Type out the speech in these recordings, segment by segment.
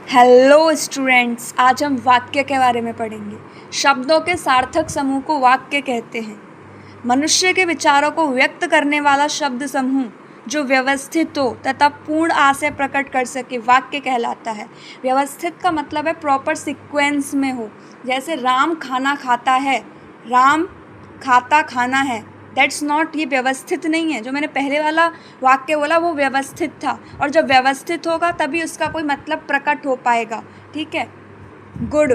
Hello students, आज हम वाक्य के बारे में पढ़ेंगे। शब्दों के सार्थक समूह को वाक्य कहते हैं। मनुष्य के विचारों को व्यक्त करने वाला शब्द समूह जो व्यवस्थित हो तथा पूर्ण आशय प्रकट कर सके वाक्य कहलाता है। व्यवस्थित का मतलब है प्रॉपर सीक्वेंस में हो। जैसे राम खाना खाता है, राम खाता खाना है, दैट्स नॉट, ये व्यवस्थित नहीं है। जो मैंने पहले वाला वाक्य बोला वो व्यवस्थित था, और जब व्यवस्थित होगा तभी उसका कोई मतलब प्रकट हो पाएगा। ठीक है। गुड,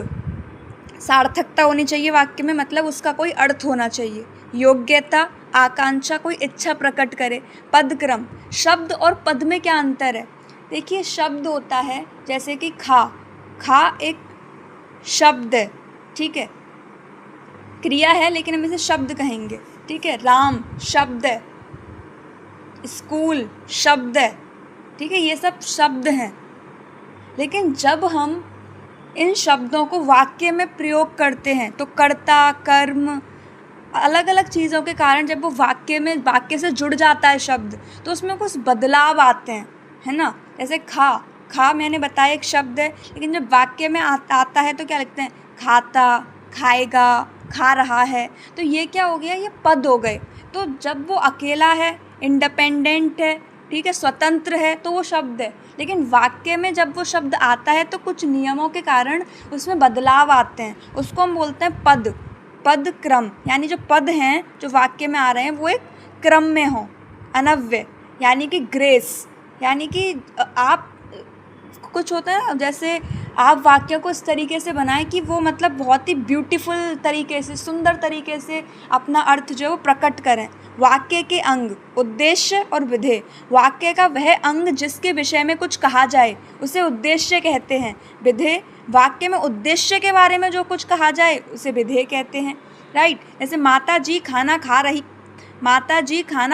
सार्थकता होनी चाहिए वाक्य में, मतलब उसका कोई अर्थ होना चाहिए। योग्यता, आकांक्षा, कोई इच्छा प्रकट करे। पदक्रम, शब्द और पद में क्या अंतर है? देखिए, शब्द होता है जैसे कि खा, खा एक शब्द है, ठीक है, क्रिया है लेकिन हम इसे शब्द कहेंगे। ठीक है। राम शब्द है, स्कूल शब्द है, ठीक है, ये सब शब्द हैं। लेकिन जब हम इन शब्दों को वाक्य में प्रयोग करते हैं तो कर्ता, कर्म, अलग अलग चीज़ों के कारण जब वो वाक्य से जुड़ जाता है शब्द, तो उसमें कुछ बदलाव आते हैं, है ना। जैसे खा, खा मैंने बताया एक शब्द है, लेकिन जब वाक्य में आता है तो क्या लिखते हैं? खाता, खाएगा, खा रहा है। तो ये क्या हो गया? ये पद हो गए। तो जब वो अकेला है, इंडिपेंडेंट है, ठीक है, स्वतंत्र है, तो वो शब्द है। लेकिन वाक्य में जब वो शब्द आता है तो कुछ नियमों के कारण उसमें बदलाव आते हैं, उसको हम बोलते हैं पद। पद क्रम, यानी जो पद हैं जो वाक्य में आ रहे हैं वो एक क्रम में हो। अनव्यय यानी कि ग्रेस, यानी कि आप कुछ होता है जैसे आप वाक्य को इस तरीके से बनाएं कि वो मतलब बहुत ही ब्यूटीफुल तरीके से, सुंदर तरीके से अपना अर्थ जो है वो प्रकट करें। वाक्य के अंग, उद्देश्य और विधेय। वाक्य का वह अंग जिसके विषय में कुछ कहा जाए उसे उद्देश्य कहते हैं। विधेय, वाक्य में उद्देश्य के बारे में जो कुछ कहा जाए उसे विधेय कहते हैं। राइट। जैसे माता जी खाना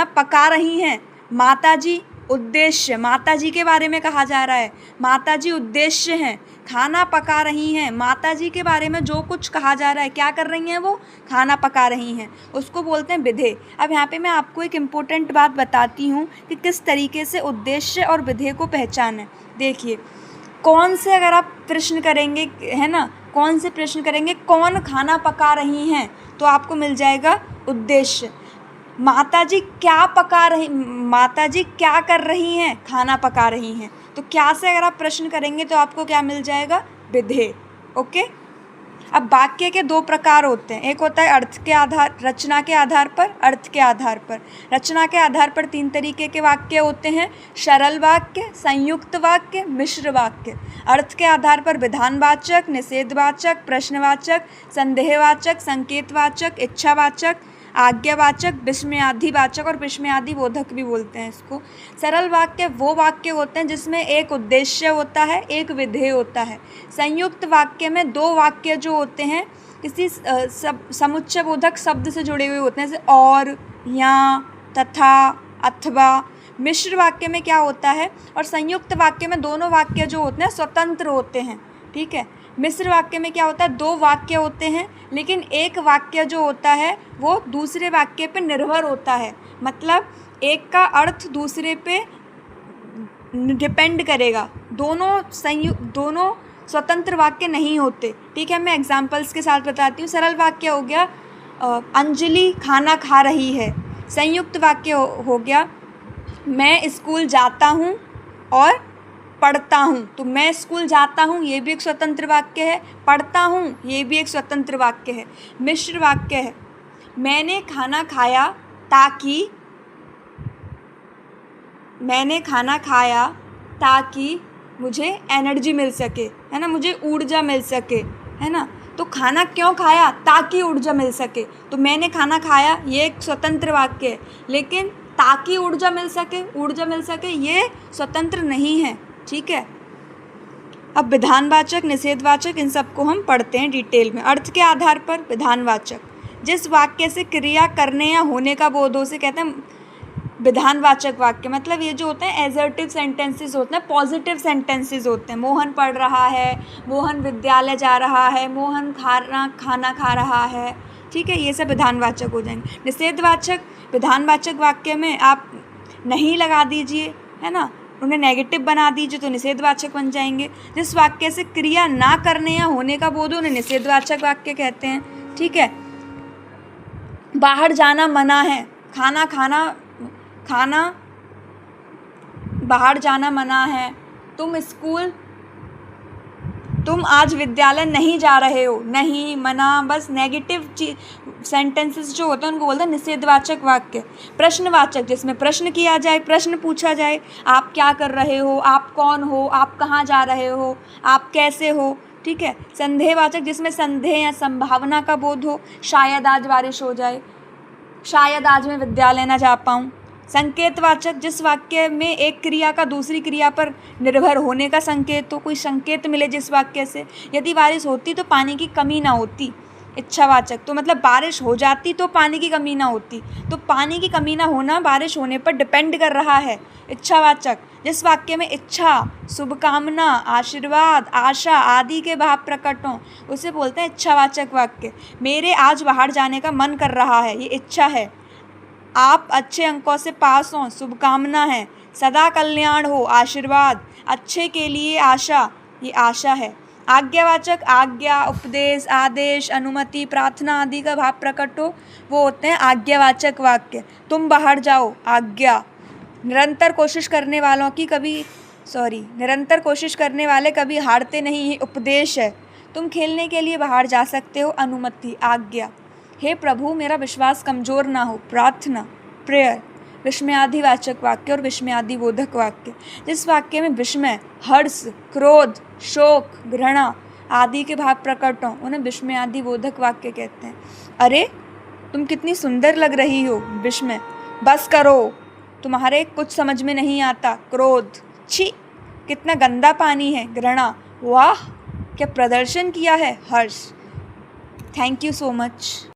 पका रही हैं। माता जी उद्देश्य, माता जी के बारे में कहा जा रहा है, माता जी उद्देश्य हैं। खाना पका रही हैं, माता जी के बारे में जो कुछ कहा जा रहा है, क्या कर रही हैं? वो खाना पका रही हैं, उसको बोलते हैं विधेय। अब यहाँ पे मैं आपको एक इम्पोर्टेंट बात बताती हूँ कि किस तरीके से उद्देश्य और विधेय को पहचानें। देखिए, कौन से अगर आप प्रश्न करेंगे, है ना, कौन से प्रश्न करेंगे, कौन खाना पका रही हैं, तो आपको मिल जाएगा उद्देश्य। माताजी क्या कर रही हैं? खाना पका रही हैं। तो क्या से अगर आप प्रश्न करेंगे तो आपको क्या मिल जाएगा? विधेय। ओके। अब वाक्य के दो प्रकार होते हैं, एक होता है रचना के आधार पर, अर्थ के आधार पर। रचना के आधार पर 3 तरीके के वाक्य होते हैं: सरल वाक्य, संयुक्त वाक्य, मिश्र वाक्य। अर्थ के आधार पर विधानवाचक, निषेधवाचक, प्रश्नवाचक, संदेहवाचक, संकेतवाचक, इच्छावाचक, आज्ञावाचक, विस्मयादिवाचक और विस्मयादिबोधक भी बोलते हैं इसको। सरल वाक्य वो वाक्य होते हैं जिसमें एक उद्देश्य होता है, एक विधेय होता है। संयुक्त वाक्य में 2 वाक्य जो होते हैं किसी समुच्चय बोधक शब्द से जुड़े हुए होते हैं, जैसे और, या, तथा, अथवा। मिश्र वाक्य में क्या होता है, और संयुक्त वाक्य में दोनों वाक्य जो होते हैं स्वतंत्र होते हैं। ठीक है। मिश्र वाक्य में क्या होता है, 2 वाक्य होते हैं लेकिन एक वाक्य जो होता है वो दूसरे वाक्य पे निर्भर होता है, मतलब एक का अर्थ दूसरे पे डिपेंड करेगा। दोनों स्वतंत्र वाक्य नहीं होते। ठीक है, मैं एग्जांपल्स के साथ बताती हूँ। सरल वाक्य हो गया अंजलि खाना खा रही है। संयुक्त वाक्य हो गया मैं स्कूल जाता हूँ और पढ़ता हूँ। तो मैं स्कूल जाता हूँ ये भी एक स्वतंत्र वाक्य है, पढ़ता हूँ ये भी एक स्वतंत्र वाक्य है। मिश्र वाक्य है मैंने खाना खाया ताकि मुझे एनर्जी मिल सके, है ना, मुझे ऊर्जा मिल सके, है ना। तो खाना क्यों खाया? ताकि ऊर्जा मिल सके। तो मैंने खाना खाया ये एक स्वतंत्र वाक्य है, लेकिन ताकि ऊर्जा मिल सके ये स्वतंत्र नहीं है। ठीक है। अब विधानवाचक, निषेधवाचक, इन सबको हम पढ़ते हैं डिटेल में। अर्थ के आधार पर विधानवाचक, जिस वाक्य से क्रिया करने या होने का बोध हो उसे कहते हैं विधानवाचक वाक्य। मतलब ये जो होते हैं एजर्टिव सेंटेंसेस होते हैं, पॉजिटिव सेंटेंसेस होते हैं। मोहन पढ़ रहा है, मोहन विद्यालय जा रहा है, मोहन खाना खा रहा है। ठीक है, ये सब विधानवाचक हो जाएंगे। निषेधवाचक, विधानवाचक वाक्य में आप नहीं लगा दीजिए, है ना, उन्हें नेगेटिव बना दीजिए तो निषेधवाचक बन जाएंगे। जिस वाक्य से क्रिया ना करने या होने का बोध हो उन्हें निषेधवाचक वाक्य कहते हैं। ठीक है। बाहर जाना मना है, खाना बाहर जाना मना है। तुम आज विद्यालय नहीं जा रहे हो, नहीं, मना, बस नेगेटिव सेंटेंसेस जो होते हैं उनको बोलते हैं निषेधवाचक वाक्य। प्रश्नवाचक, जिसमें प्रश्न किया जाए, प्रश्न पूछा जाए, आप क्या कर रहे हो, आप कौन हो, आप कहाँ जा रहे हो, आप कैसे हो। ठीक है। संदेहवाचक, जिसमें संदेह या संभावना का बोध हो, शायद आज बारिश हो जाए, शायद आज मैं विद्यालय ना जा पाऊँ। संकेतवाचक, जिस वाक्य में एक क्रिया का दूसरी क्रिया पर निर्भर होने का संकेत हो, कोई संकेत मिले जिस वाक्य से, यदि बारिश होती तो पानी की कमी ना होती। इच्छावाचक, तो मतलब बारिश हो जाती तो पानी की कमी ना होती, तो पानी की कमी ना होना बारिश होने पर डिपेंड कर रहा है। इच्छावाचक, जिस वाक्य में इच्छा, शुभकामना, आशीर्वाद, आशा आदि के भाव प्रकट हों उसे बोलते हैं इच्छावाचक वाक्य। मेरे आज बाहर जाने का मन कर रहा है, ये इच्छा है। आप अच्छे अंकों से पास हों, शुभकामना है। सदा कल्याण हो, आशीर्वाद। अच्छे के लिए आशा, ये आशा है। आज्ञावाचक, आज्ञा, उपदेश, आदेश, अनुमति, प्रार्थना आदि का भाव प्रकट हो वो होते हैं आज्ञावाचक वाक्य। तुम बाहर जाओ, आज्ञा। निरंतर कोशिश करने वाले कभी हारते नहीं, ये उपदेश है। तुम खेलने के लिए बाहर जा सकते हो, अनुमति, आज्ञा। हे प्रभु मेरा विश्वास कमज़ोर ना हो, प्रार्थना, प्रेयर। विस्मयादिवाचक वाक्य और विस्मयादिबोधक वाक्य, जिस वाक्य में विस्मय, हर्ष, क्रोध, शोक, घृणा आदि के भाव प्रकट हों उन्हें विस्मयादिबोधक वाक्य कहते हैं। अरे तुम कितनी सुंदर लग रही हो, विस्मय। बस करो, तुम्हारे कुछ समझ में नहीं आता, क्रोध। छी, कितना गंदा पानी है, घृणा। वाह क्या प्रदर्शन किया है, Harsh. Thank you so much.